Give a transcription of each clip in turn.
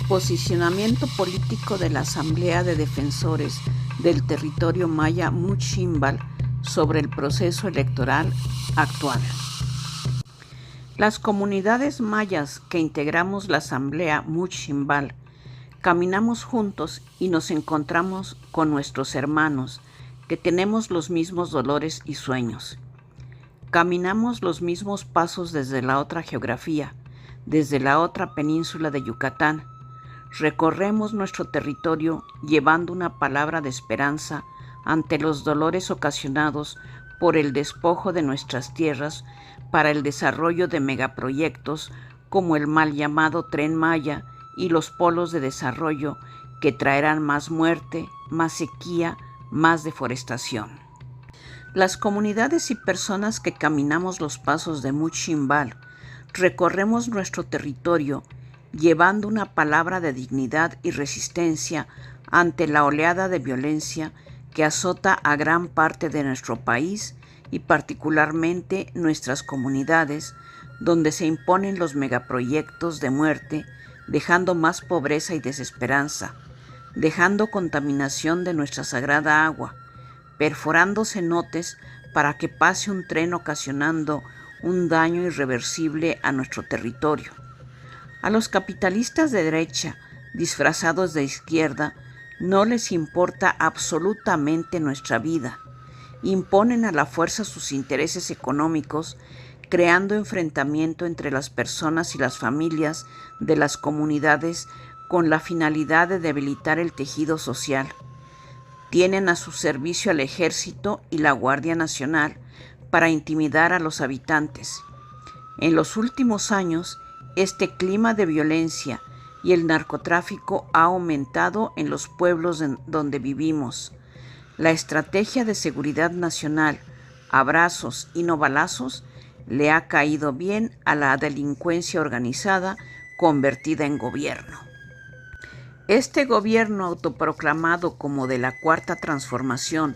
Posicionamiento político de la Asamblea de Defensores del Territorio Maya Muchimbal sobre el proceso electoral actual. Las comunidades mayas que integramos la Asamblea Muchimbal caminamos juntos y nos encontramos con nuestros hermanos que tenemos los mismos dolores y sueños. Caminamos los mismos pasos desde la otra geografía, desde la otra península de Yucatán. Recorremos nuestro territorio llevando una palabra de esperanza ante los dolores ocasionados por el despojo de nuestras tierras para el desarrollo de megaproyectos como el mal llamado Tren Maya y los polos de desarrollo que traerán más muerte, más sequía, más deforestación. Las comunidades y personas que caminamos los pasos de Muchimbal recorremos nuestro territorio llevando una palabra de dignidad y resistencia ante la oleada de violencia que azota a gran parte de nuestro país y particularmente nuestras comunidades, donde se imponen los megaproyectos de muerte, dejando más pobreza y desesperanza, dejando contaminación de nuestra sagrada agua, perforando cenotes para que pase un tren ocasionando un daño irreversible a nuestro territorio. A los capitalistas de derecha, disfrazados de izquierda, no les importa absolutamente nuestra vida. Imponen a la fuerza sus intereses económicos, creando enfrentamiento entre las personas y las familias de las comunidades con la finalidad de debilitar el tejido social. Tienen a su servicio al Ejército y la Guardia Nacional para intimidar a los habitantes. En los últimos años, este clima de violencia y el narcotráfico ha aumentado en los pueblos donde vivimos. La estrategia de seguridad nacional, abrazos y no balazos, le ha caído bien a la delincuencia organizada convertida en gobierno. Este gobierno autoproclamado como de la Cuarta Transformación,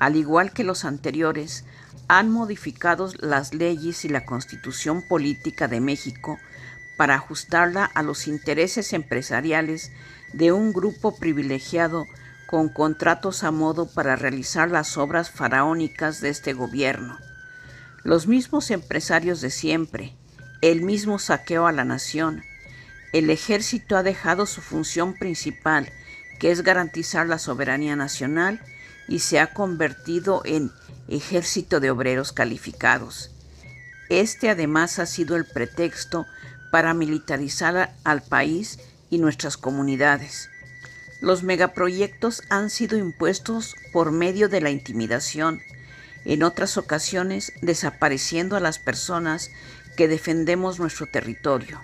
al igual que los anteriores, han modificado las leyes y la Constitución Política de México para ajustarla a los intereses empresariales de un grupo privilegiado con contratos a modo para realizar las obras faraónicas de este gobierno. Los mismos empresarios de siempre, el mismo saqueo a la nación. El ejército ha dejado su función principal, que es garantizar la soberanía nacional, y se ha convertido en ejército de obreros calificados. Este además ha sido el pretexto para militarizar al país y nuestras comunidades. Los megaproyectos han sido impuestos por medio de la intimidación, en otras ocasiones desapareciendo a las personas que defendemos nuestro territorio.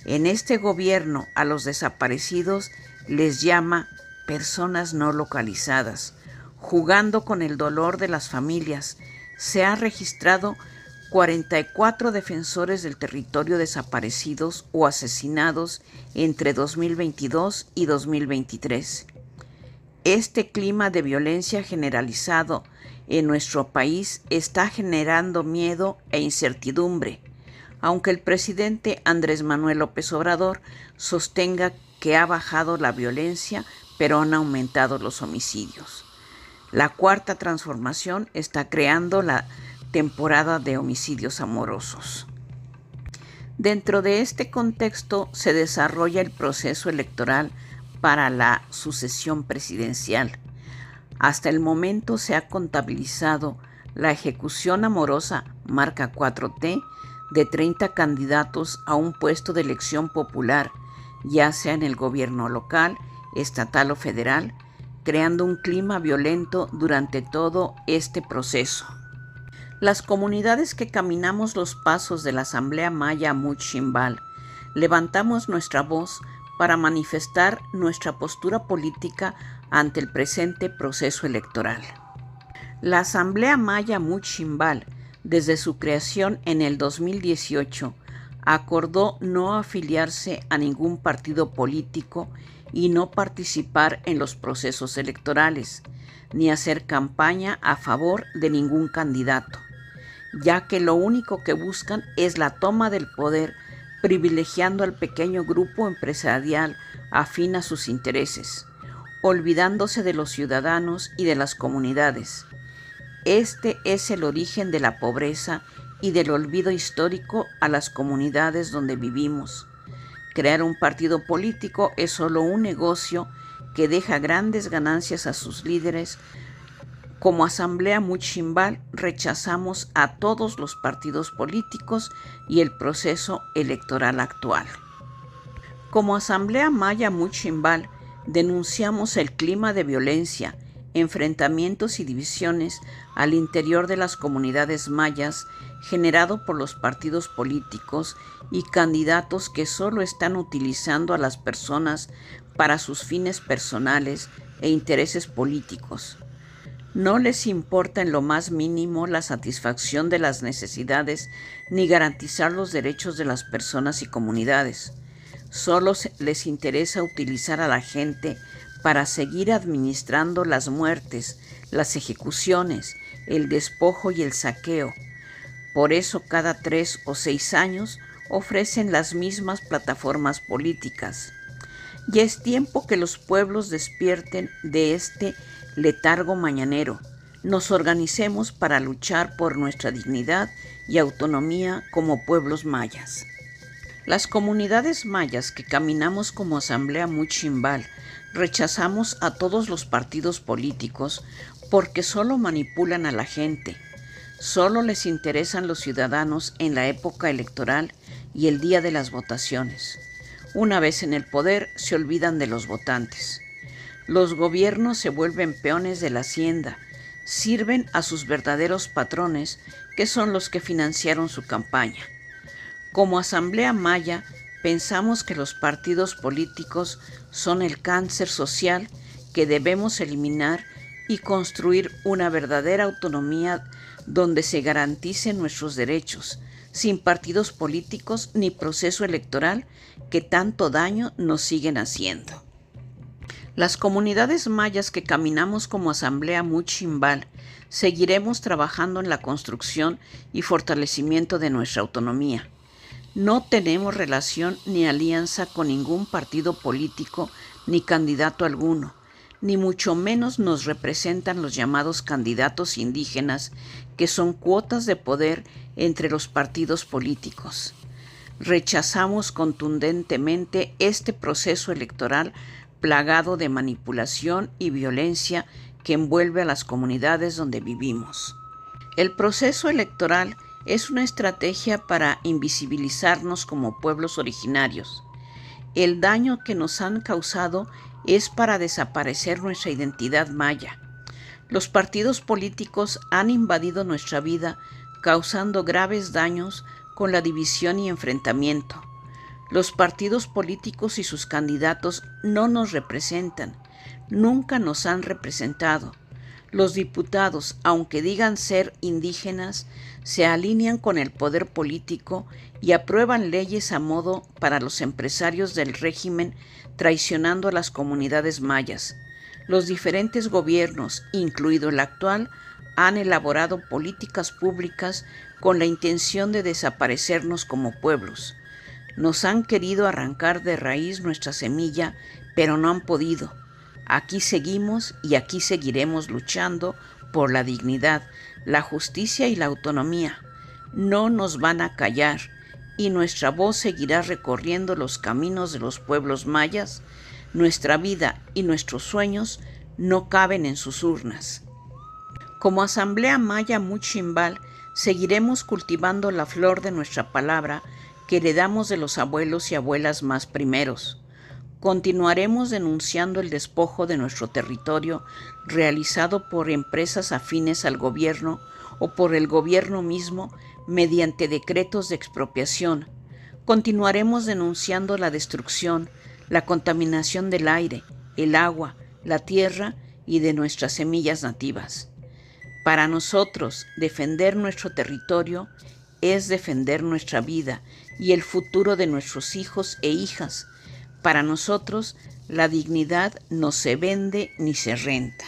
En este gobierno a los desaparecidos les llama personas no localizadas, jugando con el dolor de las familias. Se han registrado 44 defensores del territorio desaparecidos o asesinados entre 2022 y 2023. Este clima de violencia generalizado en nuestro país está generando miedo e incertidumbre, aunque el presidente Andrés Manuel López Obrador sostenga que ha bajado la violencia, pero han aumentado los homicidios. La Cuarta Transformación está creando la temporada de homicidios amorosos. Dentro de este contexto se desarrolla el proceso electoral para la sucesión presidencial. Hasta el momento se ha contabilizado la ejecución amorosa marca 4T de 30 candidatos a un puesto de elección popular, ya sea en el gobierno local, estatal o federal, creando un clima violento durante todo este proceso. Las comunidades que caminamos los pasos de la Asamblea Maya Muchimbal levantamos nuestra voz para manifestar nuestra postura política ante el presente proceso electoral. La Asamblea Maya Muchimbal, desde su creación en el 2018, acordó no afiliarse a ningún partido político y no participar en los procesos electorales, ni hacer campaña a favor de ningún candidato, ya que lo único que buscan es la toma del poder privilegiando al pequeño grupo empresarial afín a sus intereses, olvidándose de los ciudadanos y de las comunidades. Este es el origen de la pobreza y del olvido histórico a las comunidades donde vivimos. Crear un partido político es solo un negocio que deja grandes ganancias a sus líderes. Como Asamblea Muchimbal rechazamos a todos los partidos políticos y el proceso electoral actual. Como Asamblea Maya Muchimbal denunciamos el clima de violencia, enfrentamientos y divisiones al interior de las comunidades mayas generado por los partidos políticos y candidatos que solo están utilizando a las personas para sus fines personales e intereses políticos. No les importa en lo más mínimo la satisfacción de las necesidades ni garantizar los derechos de las personas y comunidades. Solo les interesa utilizar a la gente para seguir administrando las muertes, las ejecuciones, el despojo y el saqueo. Por eso cada 3 o 6 años ofrecen las mismas plataformas políticas. Ya es tiempo que los pueblos despierten de este letargo mañanero. Nos organicemos para luchar por nuestra dignidad y autonomía como pueblos mayas. Las comunidades mayas que caminamos como Asamblea Muchimbal rechazamos a todos los partidos políticos porque solo manipulan a la gente. Solo les interesan los ciudadanos en la época electoral y el día de las votaciones. Una vez en el poder, se olvidan de los votantes. Los gobiernos se vuelven peones de la hacienda, sirven a sus verdaderos patrones, que son los que financiaron su campaña. Como Asamblea Maya, pensamos que los partidos políticos son el cáncer social que debemos eliminar y construir una verdadera autonomía donde se garanticen nuestros derechos, sin partidos políticos ni proceso electoral que tanto daño nos siguen haciendo. Las comunidades mayas que caminamos como Asamblea Muchimbal seguiremos trabajando en la construcción y fortalecimiento de nuestra autonomía. No tenemos relación ni alianza con ningún partido político ni candidato alguno, ni mucho menos nos representan los llamados candidatos indígenas, que son cuotas de poder entre los partidos políticos. Rechazamos contundentemente este proceso electoral plagado de manipulación y violencia que envuelve a las comunidades donde vivimos. El proceso electoral es una estrategia para invisibilizarnos como pueblos originarios. El daño que nos han causado es para desaparecer nuestra identidad maya. Los partidos políticos han invadido nuestra vida, causando graves daños con la división y enfrentamiento. Los partidos políticos y sus candidatos no nos representan, nunca nos han representado. Los diputados, aunque digan ser indígenas, se alinean con el poder político y aprueban leyes a modo para los empresarios del régimen, traicionando a las comunidades mayas. Los diferentes gobiernos, incluido el actual, han elaborado políticas públicas con la intención de desaparecernos como pueblos. Nos han querido arrancar de raíz nuestra semilla, pero no han podido. Aquí seguimos y aquí seguiremos luchando por la dignidad, la justicia y la autonomía. No nos van a callar y nuestra voz seguirá recorriendo los caminos de los pueblos mayas. Nuestra vida y nuestros sueños no caben en sus urnas. Como Asamblea Maya Muchimbal, seguiremos cultivando la flor de nuestra palabra que heredamos de los abuelos y abuelas más primeros. Continuaremos denunciando el despojo de nuestro territorio realizado por empresas afines al gobierno o por el gobierno mismo mediante decretos de expropiación. Continuaremos denunciando la destrucción, la contaminación del aire, el agua, la tierra y de nuestras semillas nativas. Para nosotros, defender nuestro territorio es defender nuestra vida y el futuro de nuestros hijos e hijas. Para nosotros, la dignidad no se vende ni se renta.